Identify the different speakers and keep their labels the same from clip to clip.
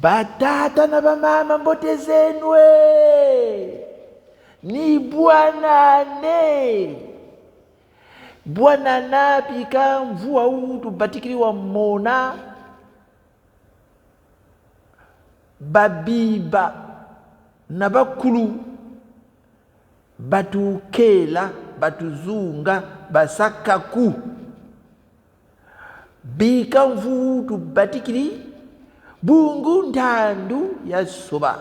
Speaker 1: batata na bamama mbote zenwe ni bwanane bwanana pika mvua utu batikiriwa mona babiba na bakulu batukela batuzunga basakaku bika mvua utu batikiri bungu ntandu ya soba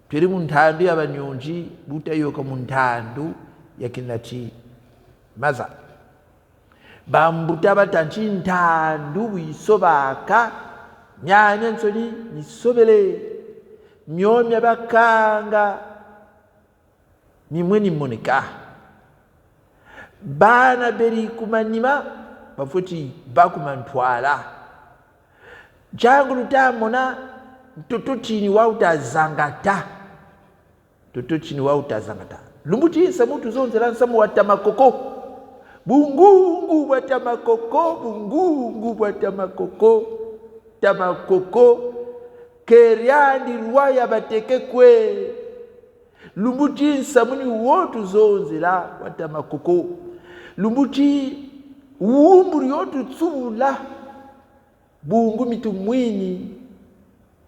Speaker 1: turi mu ntandu y'abanyonji butayoka mu ntandu ya kinati maza bambuta batanchi ntandu wisobaka nyanya nsoli nisobele myomya bakanga mimweni monika bana beri kumanima bafuti bakumantwala jangu lutamona mtotochini wa utazangata totochini wa utazangata lumbuti samutu zonzela nsamu watamakoko bungungu watamakoko bungungu watamakoko tamakoko keriandi ruwaya bateke kwe lumbuti nsamuni wotu zonzela watamakoko lumbuti uumburi yotu tsula bungu mitu mwini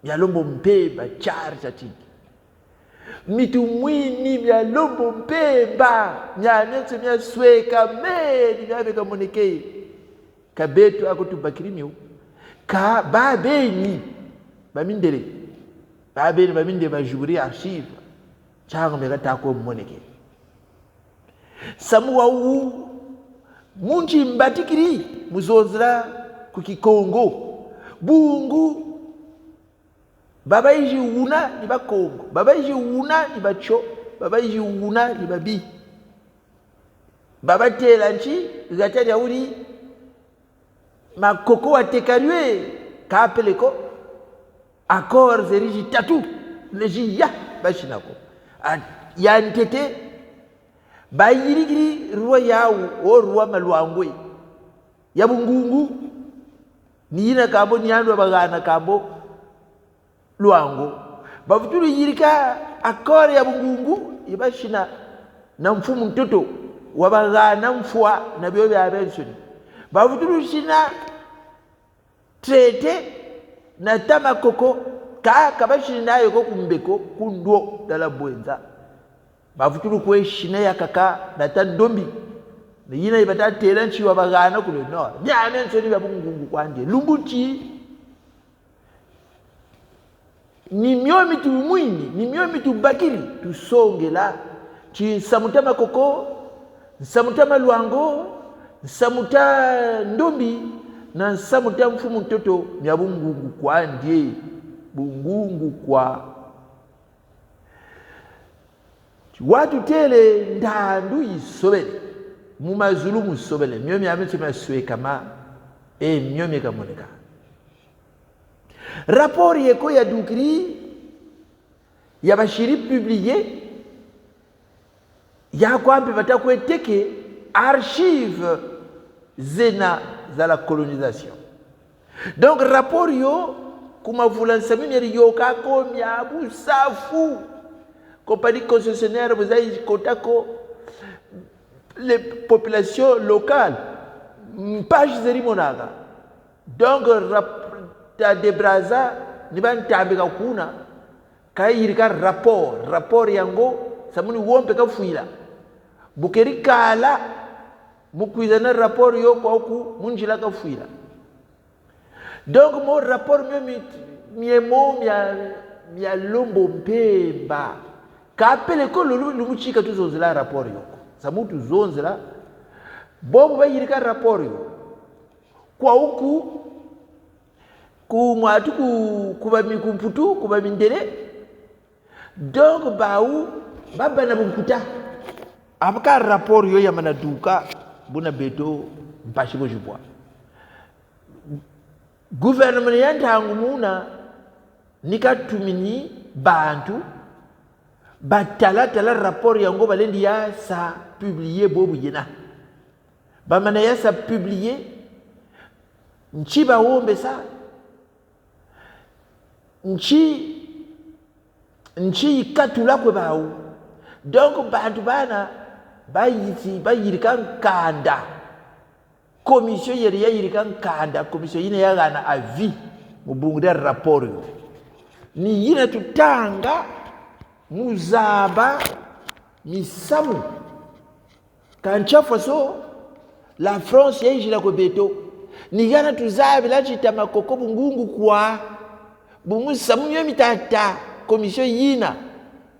Speaker 1: myalombo mpemba chari chatiki mitu mwini myalombo mpemba nyanense myasweka meni myabeka moneke kabetu akutubakirimyo ka babeni bamindele babeni baminde bajuburi archive chango megatako moneke samu wa munji mbatikiri muzozra kukikongo bungu baba iji una ni bakongo baba iji una ni bacho baba iji una ni babi baba tela nchi gatari uri makoko atekariwe kapeleko akor zeriji tatu leji ya bashinako ya ntete bayirigiri ruwa yawo o ruwa malwangwe ya bungungu niyina kambo niyandwa bagana kambo luango bavutulu yirika akore ya bungungu ibashina na mfumu mtoto wabagana mfua na byo bya bensoni bavutulu shina trete na tamakoko kabashina nayo ko kumbeko kundo dala bwenza bavutulu kwe shina ya kaka na tandombi niyina ibata telanchi wabagana kulo no nyane nsoni bya bungungu kwanje lumbuchi ni myomi tu mwini ni myomi tu bakiri tusongela chi samutama koko samutama luango samuta ndombi na samuta mfumu mtoto ya bungungu kwa ndiye bungungu kwa watu tele ndandu isobele mumazulu musobele myomi ameche maswe kama myomi kamoneka rapport yeko ya dukri ya bashiri publié ya kwambe batakweteke archive zena za la colonisation donc rapport yo kumavula nsamimi yo kako myabu safu compagnie concessionnaire vous avez kotako les populations locales page zerimonaka donc ta debraza ni bantambika kuna kayirika rapport yango samuni wompe kafuila bukeri kala mukwizana rapport yo kwa ku munjila kafuila donc mo rapport miemo mya lombo mpemba kapele ko lumuchika tuzonzela rapport yoko samutu zonzela bobo bayirika rapport yo kwa uku kumwatu kuba mikumputu kuba mindele donc bawu babana bumputa abaka rapport yo ya manaduka buna beto mpashibo jibwa gouvernement yantangu muna nikatumini bantu batala rapport yango balendi ya sa publier bobu yena bamana ya sa publier nchiba wombe sa nchi ikatula kwe bawu donc bantu bana bayirika nkanda commission yeri yayirika nkanda commission yine yagana avis mubungudya rapport yo ni yina tutanga muzaba misamu kanchafa so la France yayijila kwe beto ni yana tuzabe la chitama koko bungungu kwa bungu samunyo mitata commission yina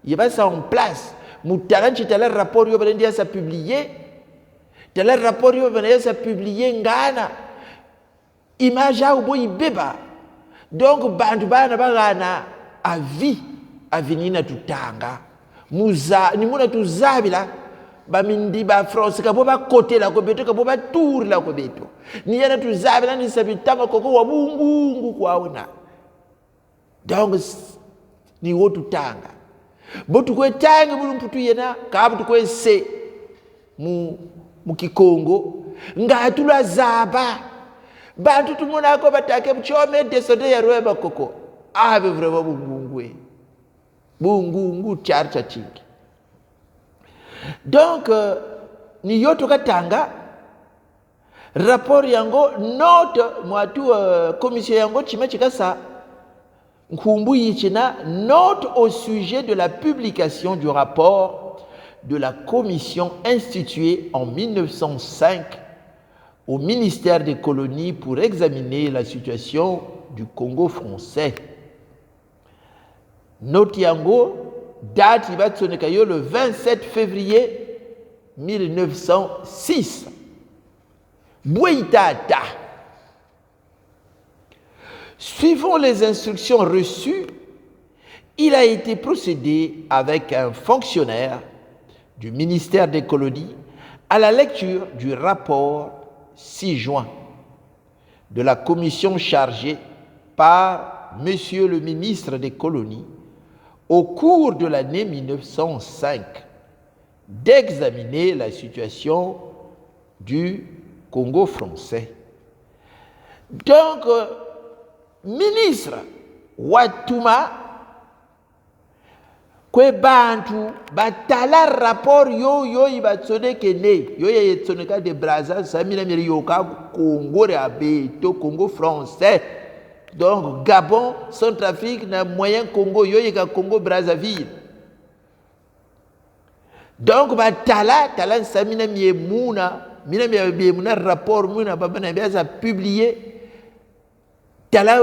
Speaker 1: yebasa en place mutala chitala rapport yo balendia sa publier tala rapport yo balendia sa publier ngana image au boy beba donc bantu bana bagana avinina tutanga muza ni muna tuzabila bamindi ba France kabo ba côté la ko beto kabo ba tour la ko beto ni yana tuzabila ni sabitama koko wa bungungu kwaona donc ni wotu tanga botu kwe tanga bulu mputu yena kabu kwe se mu Kikongo ngatula zaba bantu tumuna ko batake mchome desode ya roeba koko abe vraiment bungungu charcha chingi donc ni yoto katanga rapport yango note mwatu commission yango chimachikasa note au sujet de la publication du rapport de la commission instituée en 1905 au ministère des colonies pour examiner la situation du Congo français. Note yango date ibatsonekayo le 27 février 1906. Bouitata. Suivant les instructions reçues, il a été procédé avec un fonctionnaire du ministère des colonies à la lecture du rapport 6 juin de la commission chargée par Monsieur le ministre des colonies au cours de l'année 1905 d'examiner la situation du Congo français. Donc, ministre watuma kwe bantu batala rapport yo ibatsone kene yo yetsoneka de Brazza samina miri yoka Congo reabeto Congo français donc Gabon Centrafrique na moyen Congo yo yeka Congo Brazzaville donc batala samina miemuna mina rapport muna babana biasa publier tala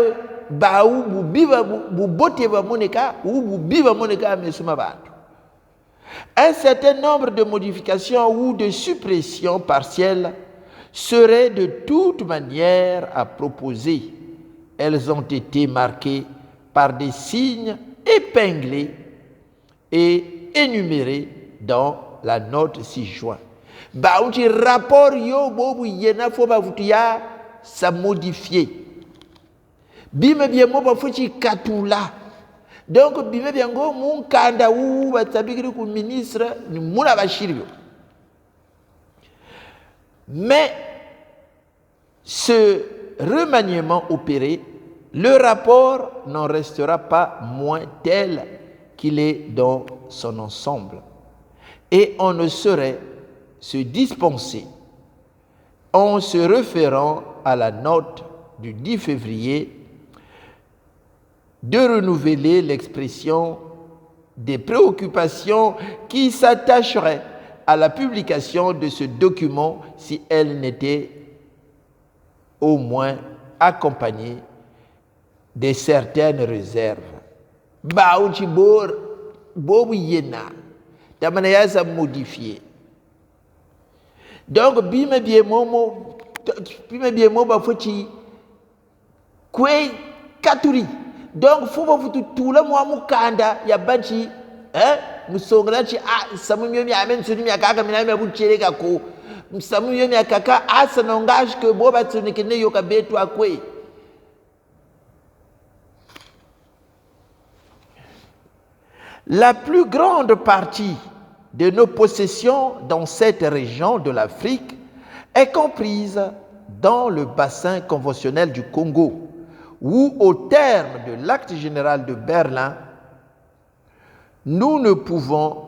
Speaker 1: baou bubiba bubote ba moneka ou bubiba moneka mesuma bantu. Un certain nombre de modifications ou de suppressions partielles seraient de toute manière à proposer. Elles ont été marquées par des signes épinglés et énumérés dans la note 6 juin. Baouti rapport yo bobu yena fo ba vutia sa modifier. Bime bien mo ba fuchi katula donc bime bien go mun kanda wu batabikiri ku ministre ni muna bashiryo mais ce remaniement opéré le rapport n'en restera pas moins tel qu'il est dans son ensemble et on ne saurait se dispenser en se référant à la note du 10 février de renouveler l'expression des préoccupations qui s'attacheraient à la publication de ce document si elle n'était au moins accompagnée de certaines réserves. Baouchi bor bobu yena tamana yasa modifié. Donc bime bien momo ba foti kwe katuri. Donc faut pas foutu tout le mois mukanda ya banchi musongla chi samu myomi amen suni mi akaka mina mi buchere kako samu myomi akaka asa n'engage que boba tsunikene yoka betu akwe. La plus grande partie de nos possessions dans cette région de l'Afrique est comprise dans le bassin conventionnel du Congo, où au terme de l'acte général de Berlin, nous ne pouvons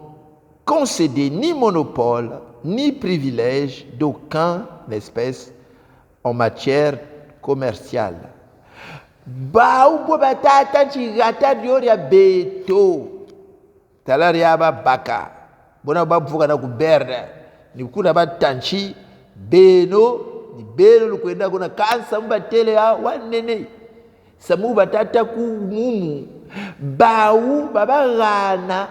Speaker 1: concéder ni monopole ni privilège d'aucune espèce en matière commerciale. Baubo batata chigata dioria beto talaria baka bona babuka na kuberda ni kuna batanchi beno ni beno lukwenda kuna kansa mbatele ya wanene samu batata ku mumu bau babagana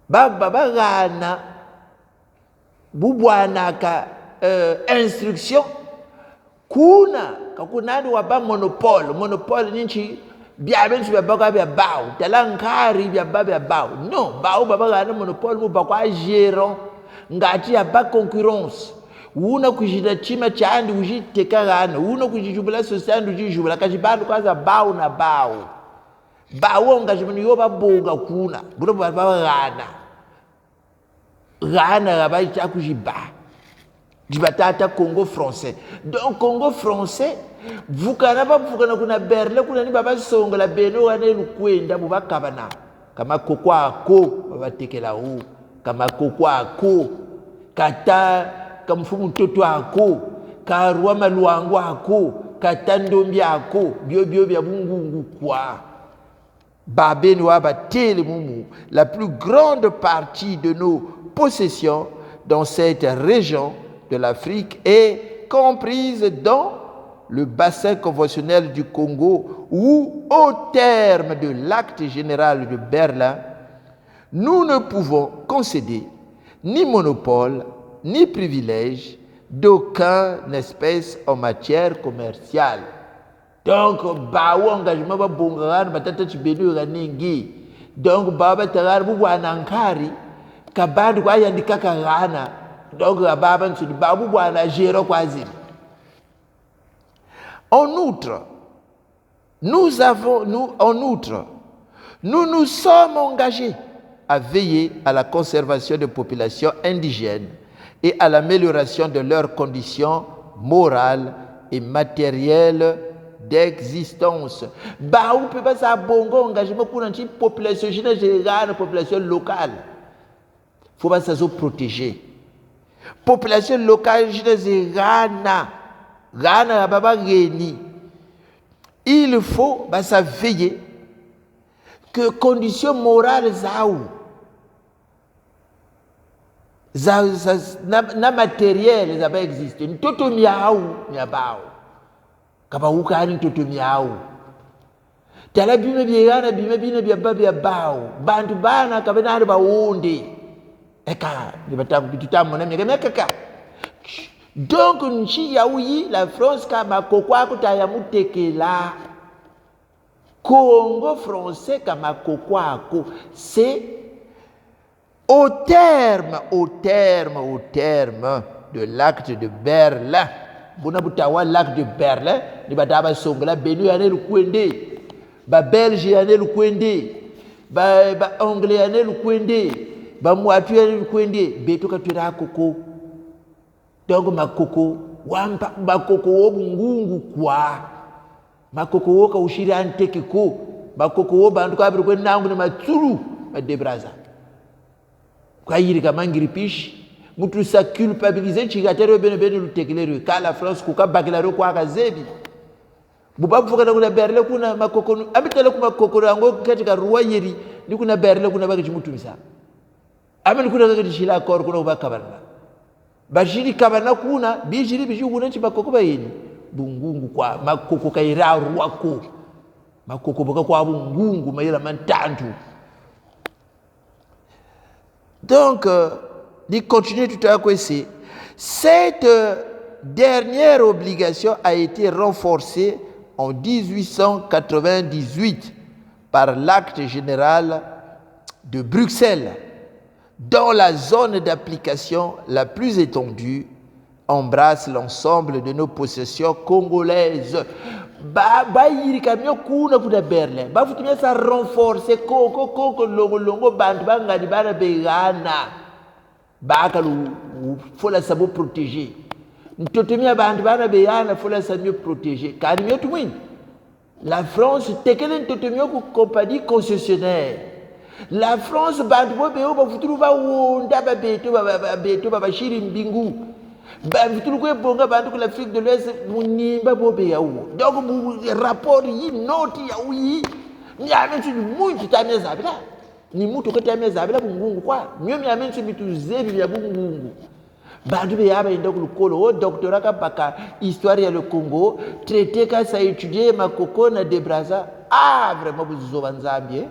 Speaker 1: babagana bubwana ka instruction kuna kakunani waba monopole ninchi biabensu biabaka bia bao talankari biababa bao no bao babagana monopole mu bakwa gérant ngati ya ba concurrence una kujida chima chandi ujitekagana una kujijubula sosandi ujijubula kajibandu kwaza bao na bao bao ngajimuni yoba bonga kuna buno babagana gana gabaita kujiba jibatata Congo français. Donc Congo français vukana kuna Berlin kuna ni baba songola beno wane lukwenda bubakabana kama kokwa ako babatekela hu kama kokwa ako kata kamfumu mtoto ako karwa maluangu ako kata ndombi ako bio bya bungungu kwa babeni wabatele mumu. La plus grande partie de nos possessions dans cette région de l'Afrique est comprise dans le bassin conventionnel du Congo où, au terme de l'acte général de Berlin, nous ne pouvons concéder ni monopole ni privilège d'aucune espèce en matière commerciale. Donc, bawo engagement ba bongaran batata chibenu ganingi. Donc, baba tagar bu wanankari kabadu kwa yandika kagana. Donc, baba nsudi babu wana gérant kwazim. En outre, nous nous sommes engagés à veiller à la conservation des populations indigènes et à l'amélioration de leurs conditions morales et matérielles d'existence. Bah, on peut pas ça bongo engagement pour une population générale, population locale. Faut pas ça se protéger. Population locale générale, Ghana baba geni. Il faut bah ça veiller que conditions morales na matériel ça va exister. Ntoto miao miabao. Kaba ukani ntoto miao. Tala bime biegana bime bia bao. Bantu bana kabena ba onde. Eka ni batamu bitutamu na miaka. Donc nchi yaouyi la France kama kokwa kutaya mutekela Congo français kama kokwa ko c'est au terme de l'acte de Berlin. Buna butawa l'acte de Berlin ni bataba songola benu yane lukwende ba Belge yane lukwende ba Anglais yane lukwende ba mwatu yane lukwende beto katwera koko. Donc makoko wampa makoko wobungungu kwa makoko woka ushiri anteke ko makoko wobantu kabiri kwenangu ni matsuru madebraza kwa yiri kamangiri pishi mutu sa culpabiliser chigatero bene lutekelero kala France kukabakilaro kwa kazebi bubabu fukana kuna Berlin kuna makoko amitele kuma makoko rango katika ruwayeri ni kuna Berlin kuna baki chimutu misa ameni kuna kati shila kor kuna ubakabarna bashiri kabana kuna bijiri bijuguna chibakoko bayini bungungu kwa makoko kaira ruwako makoko boka kwa bungungu mayira mantantu. Donc il continue tout à coup ici. Cette dernière obligation a été renforcée en 1898 par l'acte général de Bruxelles, dont la zone d'application la plus étendue embrasse l'ensemble de nos possessions congolaises. Yiri kamyo kuna kuda Berlin. Futumia sa renforcer koko longo bantu bangadi bana begana. Bakalu fola sabo protéger. Ntotomia bantu bana begana fola sabo protéger. Kani myotu mwini. La France tekele ntotomio ku compagnie concessionnaire. La France bantu bobe ba futuru ba wonda ba beto ba shiri mbingu. Ba futuru ko bonga bantu ku l'Afrique de l'Ouest munimba bobe ya wo. Donc mu rapport yi noti ya wi. Ni amentu muito tameza bila. Ni mutu ko tameza bila bungungu kwa. Nyo mi amentu bitu zebi ya bungungu. Bantu be yaba inda ku kolo doctorat ka baka histoire ya le Congo, traité ka ça étudier makoko na de Brazza. Ah vraiment buzoba nzambie.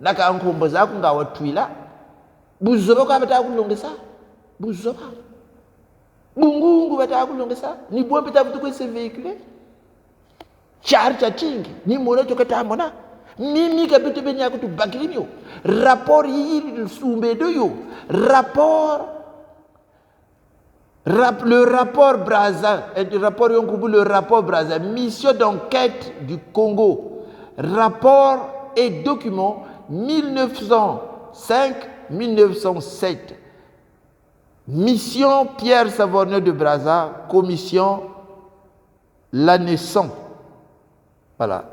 Speaker 1: Naka nkombo za ku ngawa twila. Buzoba ka bata ku longesa. Buzoba. Bungungu bata ku longesa. Ni bo bata butu ko se véhiculer. Charge chingi. Ni mona to kata mona. Mimi ka bitu benya ku tu bakilimio. Rapport yi sumbe do yo. Le rapport Brazza, le rapport Brazza, mission d'enquête du Congo, rapport et document 1905-1907, mission Pierre Savonneau de Brazza, commission La Naissance, voilà,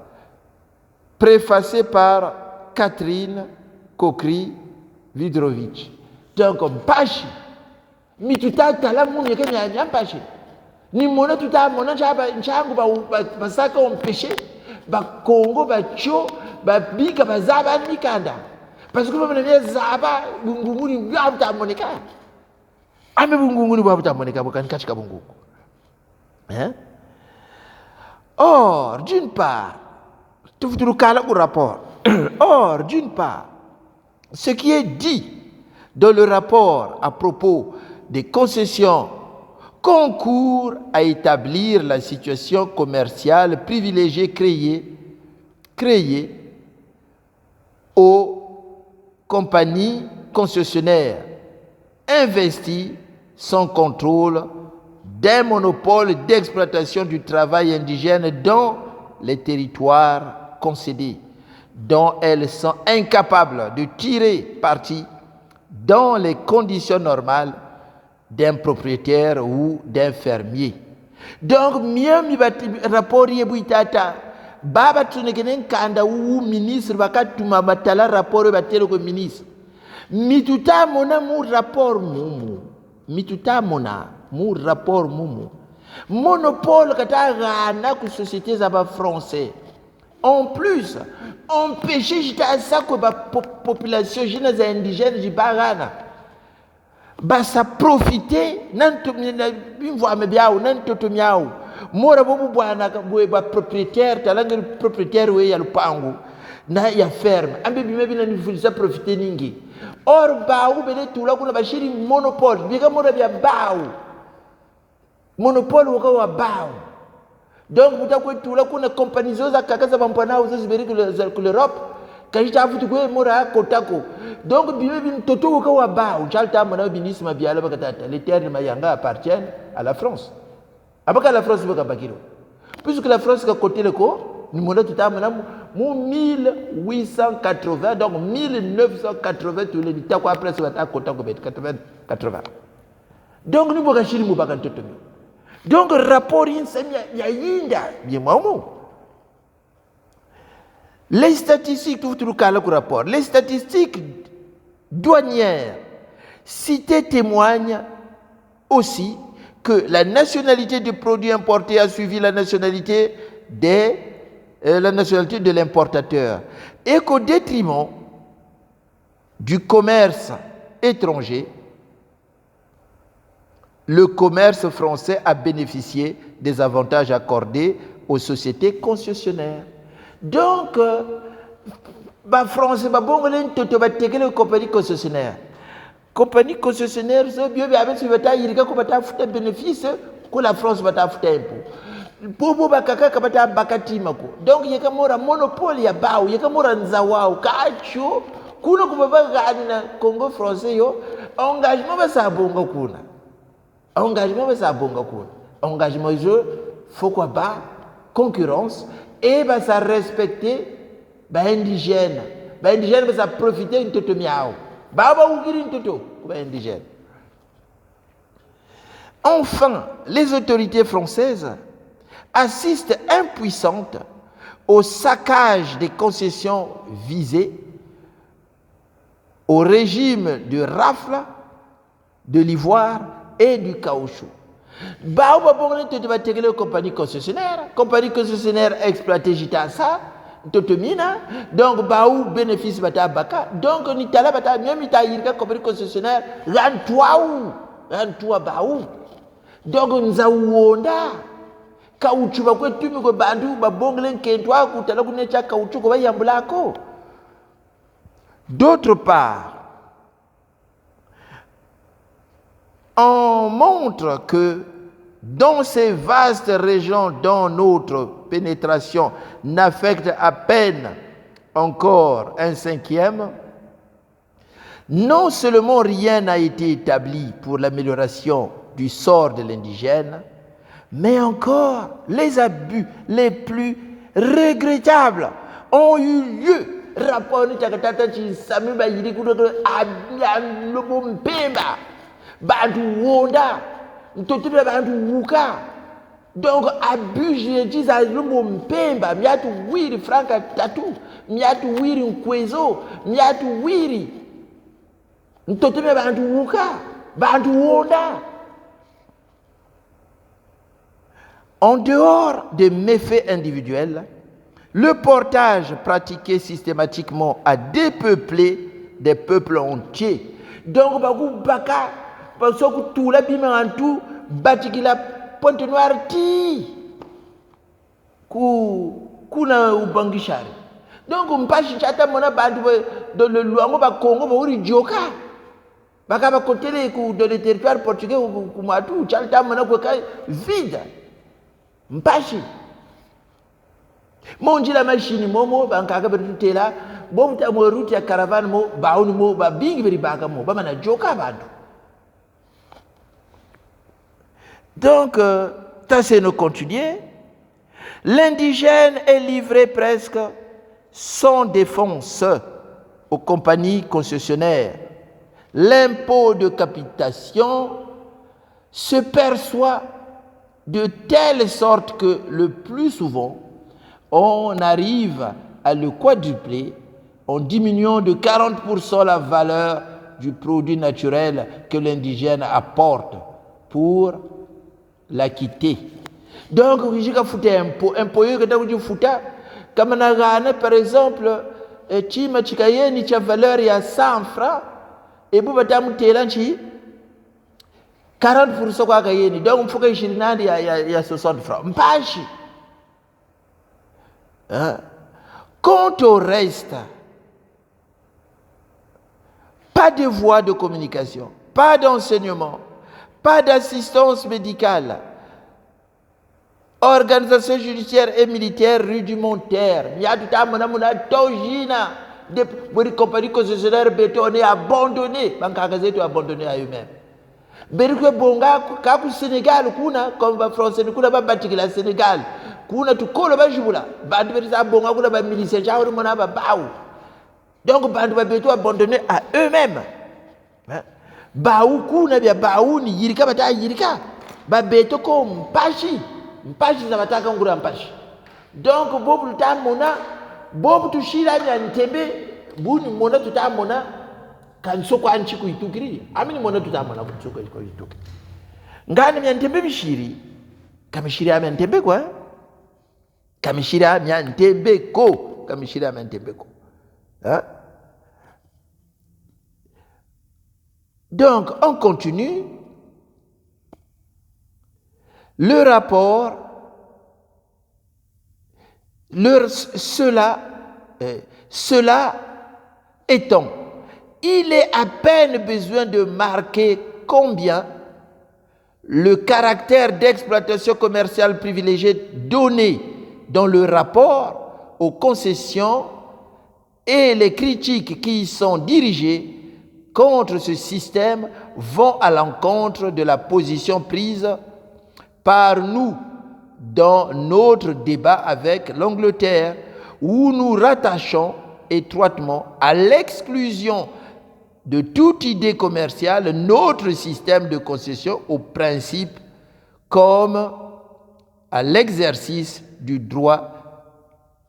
Speaker 1: préfacé par Catherine Kokri-Vidrovitch. Donc, Pachi. Mi tuta tala muni yake nyampashi ni mona tuta mona chaba nchangu ba saka ompeshe ba Congo ba cho ba bika ba zaba mikanda parce que bamene vya zaba bungunguni bya butamoneka ame bungunguni bwa butamoneka bokani katika bungungu or d'une part tout kala au rapport or d'une part ce qui est dit dans le rapport à propos des concessions concourent à établir la situation commerciale privilégiée créée aux compagnies concessionnaires investies sans contrôle d'un monopole d'exploitation du travail indigène dans les territoires concédés, dont elles sont incapables de tirer parti dans les conditions normales d'un propriétaire ou d'un fermier. Donc, mieux mi rapport yebuitata baba tunekenen kanda ou ministre bakatuma batala rapport batelo ko ministre. Mituta mona mu rapport mumu. Mituta mona mu rapport mumu. Monopole kata na ku société zaba français. En plus, empêcher jita ça que la population jeune indigène jibarana. Ba sa profiter nanto bimvo me biaou nanto to miaou. Mora bobu bwana ba propriétaire talanga propriétaire we ya lupango na ya ferme. Ambe bimebi na nifundisa profiter ningi. Or baou bele tula kuna bashiri monopole. Bika mora bia baou. Monopole wakawa baou. Donc mutakuwa tula kuna compagnie zoza kakaza bampana uzo ziberi ku l'Europe kajita afutu kwe mora kotako. Donc bime bin toto wakawa baou. Chalta mona binisma biala bakatata. Les terres de Mayanga appartiennent à la France. Abaka la France baka bakiro. Puisque la France ka côté le ko, ni mona tuta mona mu 1880 donc 1980 tous les temps après ça ta kotako bet 80. Donc nous baka shiri mu baka toto. Donc rapport ya yinda bien mamu. Les statistiques tout rapport. Les statistiques douanières citées témoignent aussi que la nationalité du produit importé a suivi la nationalité de l'importateur et qu'au détriment du commerce étranger, le commerce français a bénéficié des avantages accordés aux sociétés concessionnaires. Donc, la France va bon les compagnies concessionnaires. Compagnie concessionnaire, c'est bien avec ce bataille, il y a des bénéfices que la France va t'affronter impôt. Pour bakaka kabata bakati mako. Donc il y a un monopole ya bao, il y a un nzawao kacho. Kuna kubaba na Congo français yo engagement ba sa bonga kuna. Engagement ba sa bonga kuna. Engagement je faut quoi ba concurrence et ba sa respecter ba indigène. Ba indigène ba sa profiter une toto miao. Baba ugiri une toto ba indigène. Enfin, les autorités françaises assistent impuissantes au saccage des concessions visées, au régime de rafle de l'ivoire et du caoutchouc. Baou babongone te va tegele compagnie concessionnaire exploité jita ça totomina donc baou bénéfice bata baka donc ni tala bata même ita yirka compagnie concessionnaire ran toi baou donc nza wonda caoutchouc ba ko tumi ko bandu ba bonglen kentwa ku tala ku necha caoutchouc ko bayambulako. D'autre part, on montre que dans ces vastes régions dont notre pénétration n'affecte à peine encore un cinquième, non seulement rien n'a été établi pour l'amélioration du sort de l'indigène, mais encore les abus les plus regrettables ont eu lieu. Rapport ni chakatata chi sami ba yiri kudo lobo mpemba bantu wonda ntotuba bantu wuka donc abus je dis à lobo mpemba miatu wiri franka tatu miatu wiri nkwezo miatu wiri ntotuba bantu wuka bantu wonda. En dehors des méfaits individuels, le portage pratiqué systématiquement a dépeuplé des peuples entiers. Donc, baka, parce que tout la bimantou, batikila Pointe Noire ti, kuna ubangishari. Donc, mpashi chata mona bantu dans le luango ba Congo ba uri joka. Baka ba côté dans le territoire portugais ou kumatu, chata mona kwa vide. Mpashi. Monji la machine momo bankaka berutela bomta mo route ya caravane mo bauni mo ba bingi beri baka mo ba mana joka bantu. Donc c'est nous continuer. L'indigène est livré presque sans défense aux compagnies concessionnaires. L'impôt de capitation se perçoit de telle sorte que le plus souvent on arrive à le quadrupler en diminuant de 40% la valeur du produit naturel que l'indigène apporte pour l'acquitter. Donc, je vais foutre impôt que fouta, comme on a par exemple, chima chikaye ni cha valeur ya 100 francs, et vous batam telanchi 40% kwa kayeni, donc il faut que je y a 60 francs. Mpachi. Quant au reste, pas de voie de communication, pas d'enseignement, pas d'assistance médicale, organisation judiciaire et militaire rudimentaire. Il y a tout à l'heure, des compagnies concessionnaires bétonnées abandonnées, abandonnées à eux-mêmes. Berikwe bonga kaku Sénégal kuna comme ba français kuna ba batikila Sénégal kuna tukolo ba jibula bandu berisa bonga kuna ba miliciens jauri mona ba baou. Donc bandu ba beto abandonnés à eux-mêmes. Baou kuna bia baou ni yirika bata yirika ba beto ko mpashi za bataka ngura mpashi. Donc bobu ta mona bobu tushira nya ntembe buni mona tuta mona kansoko anchi kuitukiri amini mona tutamona kutsoko kuituki ngani myantembe bishiri kamishiri amyantembe kwa kamishiri amyantembe ko kamishiri amyantembe ko donc on continue le rapport cela étant, il est à peine besoin de marquer combien le caractère d'exploitation commerciale privilégiée donné dans le rapport aux concessions et les critiques qui y sont dirigées contre ce système vont à l'encontre de la position prise par nous dans notre débat avec l'Angleterre, où nous rattachons étroitement à l'exclusion de toute idée commerciale notre système de concession au principe comme à l'exercice du droit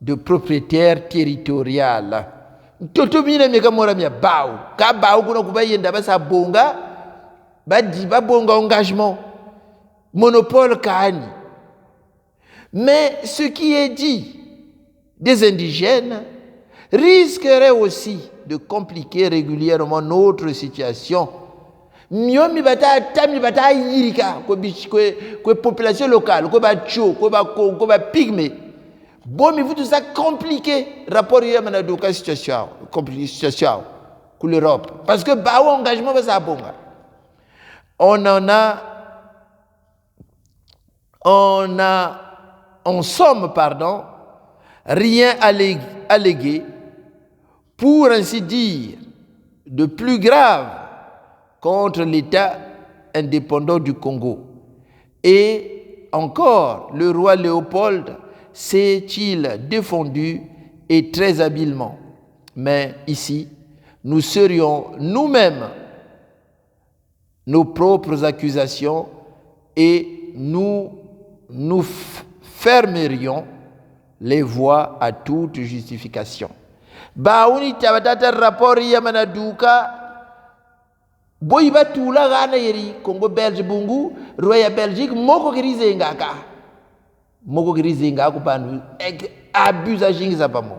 Speaker 1: de propriétaire territorial. Toto mina meka mora mia bao. Ka bao kuna kubayenda basa bonga, ba bonga engagement. Monopole kani. Mais ce qui est dit des indigènes risquerait aussi de compliquer régulièrement notre situation. Miomi bata tami bata yirika ko population locale, ko ba cho, ko ba pygmée. Bon, mais vous tout ça compliqué rapport à la situation, compliqué situation pour l'Europe. Parce que bah engagement va ça bon. En somme, pardon, rien allégué, pour ainsi dire, de plus grave contre l'État indépendant du Congo. Et encore, le roi Léopold s'est-il défendu et très habilement. Mais ici, nous serions nous-mêmes nos propres accusations et nous fermerions les voies à toute justification. Baouni tabatata rapport Yamanaduka boyiba tula gana yeri Congo Belge bungu roya Belgique moko girize ngaka moko girize ngaka bandu abuse jingi zabamo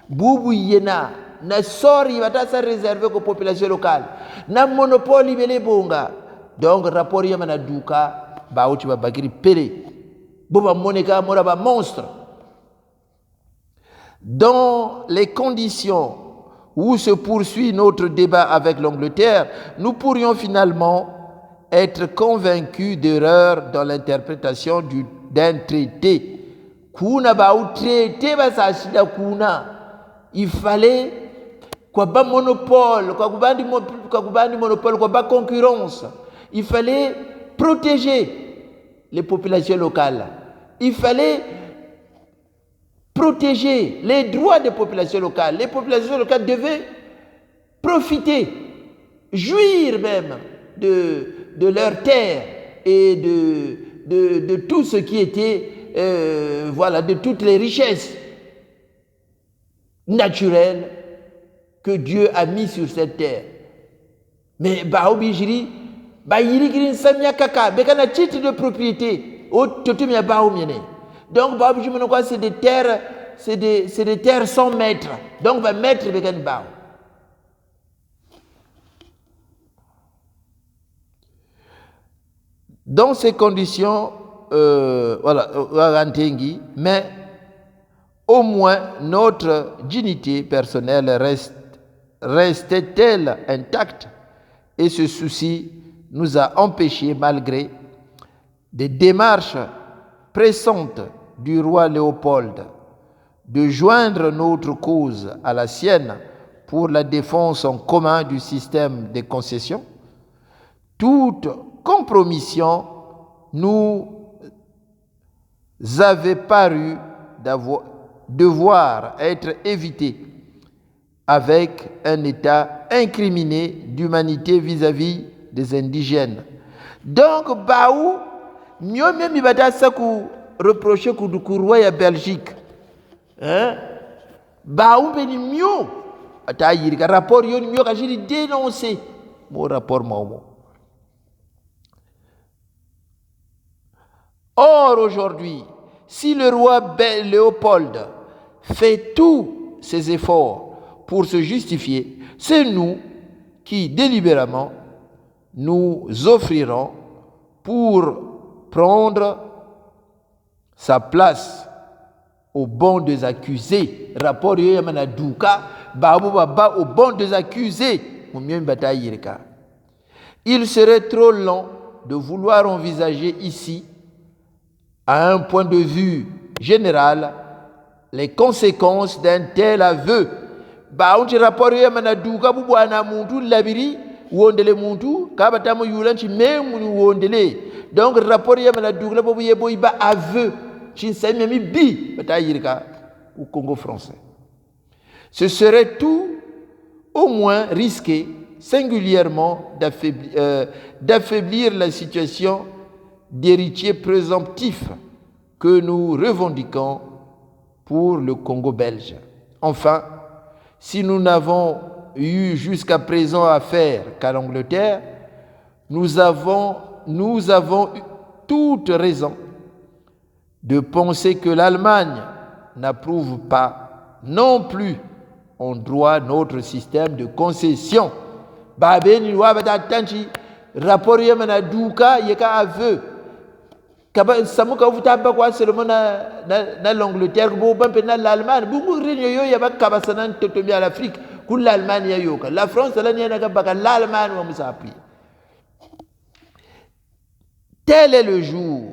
Speaker 1: bubu yena na sori batasa réservé ko population locale na monopole bele bonga donc rapport Yamanaduka baouti ba bakiri pele boba moneka mora ba monstre. Dans les conditions où se poursuit notre débat avec l'Angleterre, nous pourrions finalement être convaincus d'erreur dans l'interprétation d'un traité. Kuna ba ou traité ba sa shida kuna. Il fallait quoi ba monopole, quoi kubandi monopole, quoi ba concurrence. Il fallait protéger les populations locales. Il fallait protéger les droits des populations locales. Les populations locales devaient profiter, jouir même de leurs terres et de tout ce qui était, voilà, de toutes les richesses naturelles que Dieu a mis sur cette terre. Mais Baobijiri, Bayiri Samia Kaka, Bekana titre de propriété, au Totumia Baomiene. Donc, c'est des terres, c'est des terres sans maître. Donc, on va mettre le Bao. Dans ces conditions, voilà, mais au moins notre dignité personnelle restait-elle intacte et ce souci nous a empêchés, malgré des démarches pressantes du roi Léopold, de joindre notre cause à la sienne pour la défense en commun du système des concessions. Toute compromission nous avait paru devoir être évitée avec un État incriminé d'humanité vis-à-vis des indigènes. Donc, Baou, mieux même il va dire ça reprocher que roi ya Belgique, hein? Baou beni mieux, ataïr ka rapport yon mieux ka j'ai dénoncé mon rapport Maumo. Or aujourd'hui, si le roi Léopold fait tous ses efforts pour se justifier, c'est nous qui délibérément nous offrirons pour prendre sa place au banc des accusés. Rapport Yamana Douka, Babu Baba au banc des accusés. Il serait trop long de vouloir envisager ici, à un point de vue général, les conséquences d'un tel aveu. Baunchi rapport Yamana Douka, Bouana Muntu, Labiri, Wondele Muntu, Kabatamo Yulanchi, même Wondele. Donc, rapport Yamana Douka, Bouyeba aveu. Au Congo français. Ce serait tout au moins risqué, singulièrement, d'affaiblir la situation d'héritier présomptif que nous revendiquons pour le Congo belge. Enfin, si nous n'avons eu jusqu'à présent affaire qu'à l'Angleterre, nous avons eu toute raison de penser que l'Allemagne n'approuve pas non plus en droit notre système de concession. Babeni wabata tanchi rapport yemana duka yeka aveu kaba samuka vutaba kwa seulement na l'Angleterre bo bampe na l'Allemagne bungu renyo yo yaba kaba sanan totombi à l'Afrique kul l'Allemagne yoka la France la niana ka baka l'Allemagne wa musa appris. Tel est le jour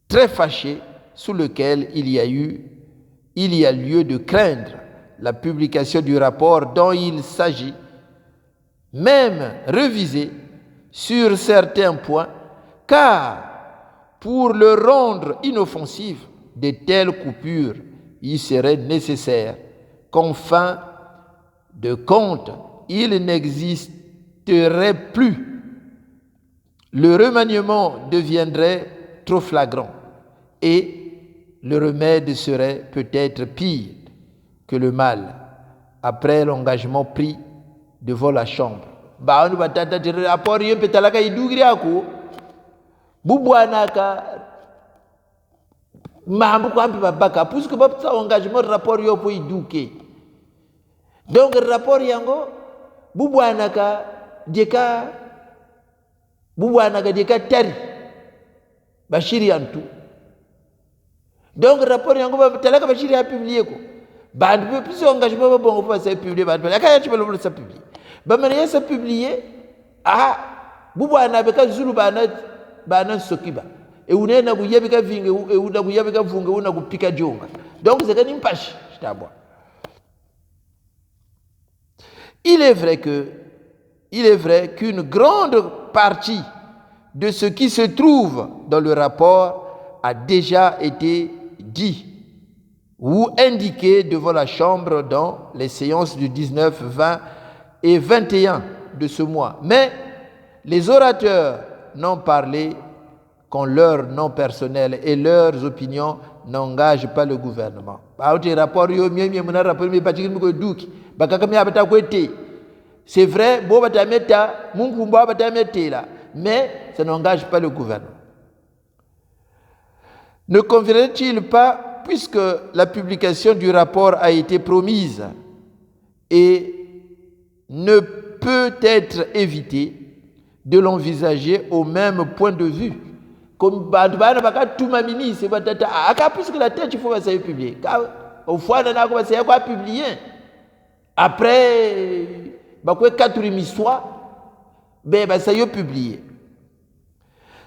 Speaker 1: très fâché sous lequel il y a lieu de craindre la publication du rapport dont il s'agit, même révisé sur certains points, car pour le rendre inoffensif, de telles coupures, il serait nécessaire qu'en fin de compte, il n'existerait plus. Le remaniement deviendrait trop flagrant et le remède serait peut-être pire que le mal après l'engagement pris devant la chambre. Baonu batata tere rapport yempe talaka idugiri ako bubwanaka mambu kwampi babaka puisque bapsa engagement rapport yopo iduke. Donc rapport yango bubwanaka deka tari bashiri antu. Donc rapport yango talaka bashiri a publié ko. Bandu plus engagement ba bongo pa sa publier bandu aka ya tibalo sa publier. Ba mane sa publier bubwana beka zulu bana sokiba. E unena kuyebika vinge e una kuyebika vunge una kupika jonga. Donc c'est kani mpashi chitabwa. Il est vrai qu'une grande partie de ce qui se trouve dans le rapport a déjà été dit ou indiqué devant la Chambre dans les séances du 19, 20 et 21 de ce mois. Mais les orateurs n'ont parlé qu'en leur nom personnel et leurs opinions n'engagent pas le gouvernement. C'est vrai, mais ça n'engage pas le gouvernement. Ne conviendrait-il pas, puisque la publication du rapport a été promise et ne peut être évitée, de l'envisager au même point de vue? Comme tout mamini, c'est puisque la tête, il faut que ça soit publié. Au fond, on a commencé à publier. Après, 4 émissoires, ça y est publié.